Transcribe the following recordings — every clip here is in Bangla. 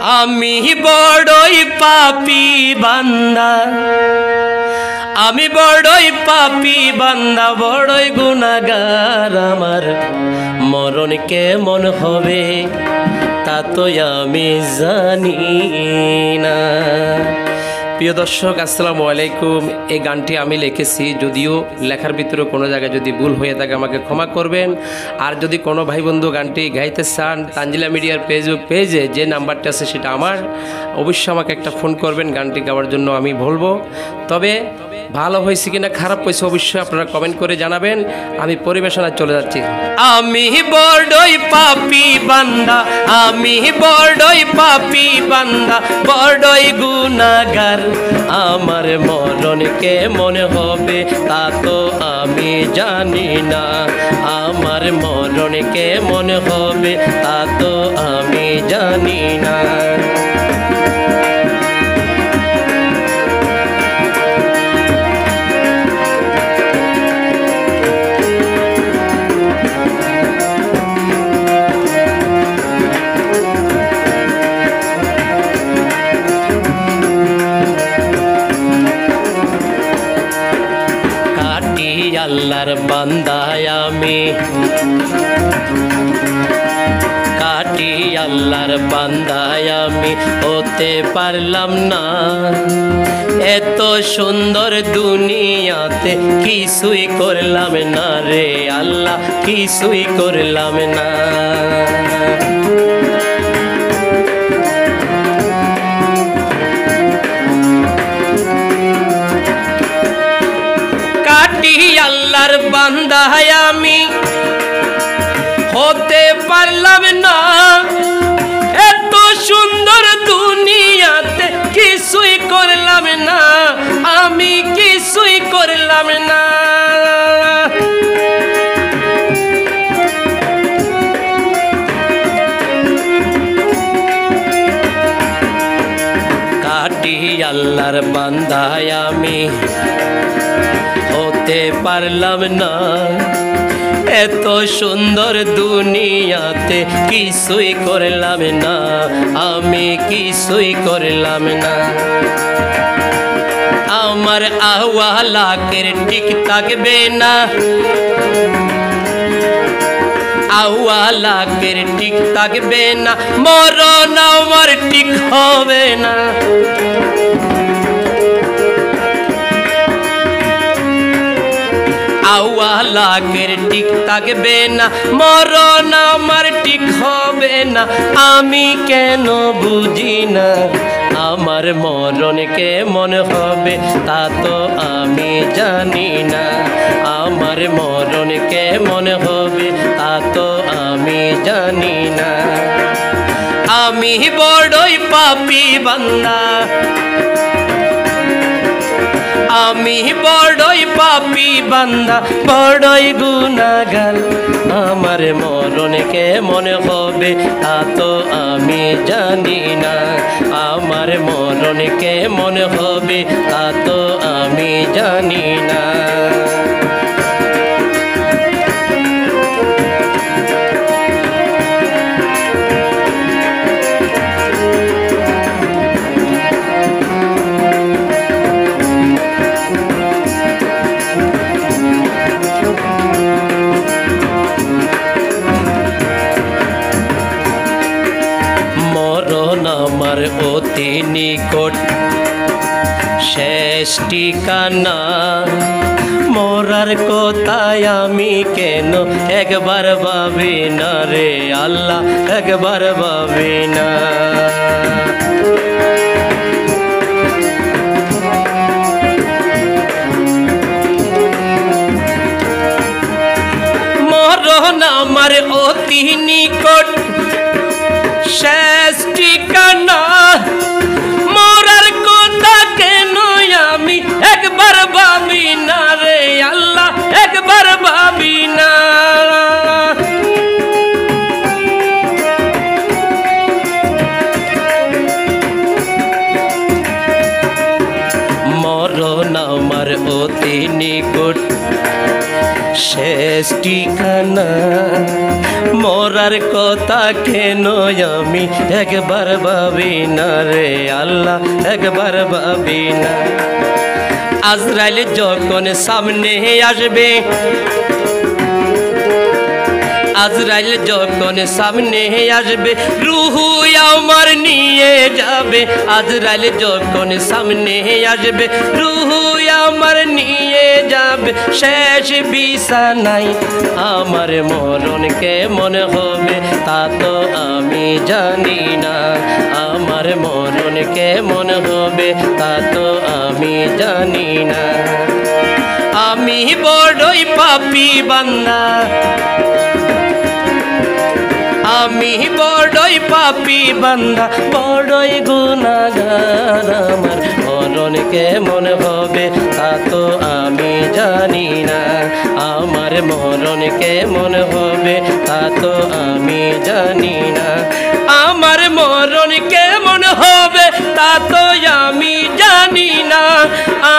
আমি বড়ই পাপী বান্দা, আমি বড়ই পাপী বান্দা, বড়ই গুনাহগার। আমার মরণ কেমন হবে তা তো আমি জানি না। প্রিয় দর্শক, আসসালামু আলাইকুম। এই গানটি আমি লিখেছি, যদিও লেখার ভিতরে কোনো জায়গায় যদি ভুল হয়ে থাকে আমাকে ক্ষমা করবেন। আর যদি কোনো ভাই বন্ধু গানটি গাইতে চান, তানজিলা মিডিয়ার ফেসবুক পেজে যে নাম্বারটা আছে সেটা আমার, অবশ্যই আমাকে একটা ফোন করবেন। গানটি গাওয়ার জন্য আমি বলবো। তবে ভালো হয়েছে কিনা খারাপ হয়েছে অবশ্যই আপনারা কমেন্ট করে জানাবেন। আমি পরিবেশনায় চলে যাচ্ছি। আমি বড়ই পাপী বান্দা, আমি বড়ই পাপী বান্দা, বড়ই গুনাহগার। আমার মরণ কেমন হবে তা তো আমি জানি না, আমার মরণ কেমন হবে তা তো আমি জানি না। আল্লাহর বান্দায় আমি, কাটি আল্লাহর বান্দায় আমি, হতে পারলাম না। এত সুন্দর দুনিয়াতে কিছুই করলাম না রে আল্লাহ, কিছুই করলাম না। আল্লাহর বান্দা আমি, হতে পারলাম না। এত সুন্দর দুনিয়াতে কিছুই করলাম না, আমি কিছুই করলাম না। কাটি আল্লাহর বান্দা আমি, হতে পারলাম না। এত সুন্দর দুনিয়াতে কিছুই করলাম না, আমি কিছুই করলাম না। আমার আওয়ালাকের ঠিক থাকবে না, আওয়ালাকের ঠিক থাকবে না, মরণ আমার ঠিক হবে না। আওয়ালাকের ঠিক থাকবে না, মরণ আমার ঠিক হবে না। আমি কেন বুঝি না, আমার মরণ কেমন হবে তা তো আমি জানি না, আমার মরণ কেমন হবে তা তো আমি জানি না। আমি বড়ই পাপী বান্দা, আমি বড়ই পাপী বান্দা, বড়ই গুনাহগার। আমার মরণ কেমন হবে তা তো আমি জানি না, আমার মরণ কেমন হবে তা তো আমি জানি না। আমার অতি নিকট শেষ ঠিকানা, মরার কথায় আমি কেন একবার ভাবি না রে আল্লাহ, একবার ভাবি না। মরণ আমার অতি নিকট শেষ ঠিকানা, মরার কথা কেন আমি একবার ভাবি না রে আল্লাহ, একবার ভাবি না। মরণ আমার অতি নিকট শেষ ঠিকানা, মরার তার কথা কেন আমি একবার ভাবি না রে আল্লাহ, একবার ভাবি না। আজরাইল যখন সামনে আসবে, আজরাইল যখন সামনে আসবে, রুহু আমার নিয়ে যাবে। আজরাইল যখন সামনে আসবে, রুহু আমার নিয়ে যাবে। শেষ বিছানায় আমার মরণ কেমন হবে তা তো আমি জানি না। আমার মরণ কেমন হবে তা তো আমি জানি না। আমি বড়ই পাপী বান্দা, আমি বড়ই পাপী বান্দা, বড়ই গুনাহগার। আমার মরণ কেমন হবে তা তো আমি জানি না। আমার মরণ কেমন হবে তা তো আমি জানি না। আমার মরণ কেমন হবে তা তো আমি জানি না।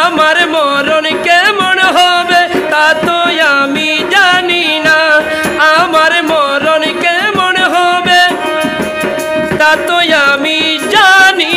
আমার মরণ কেমন হবে তা তো আমি জানি না। আমার মরণ কেমন হবে তা তো আমি জানি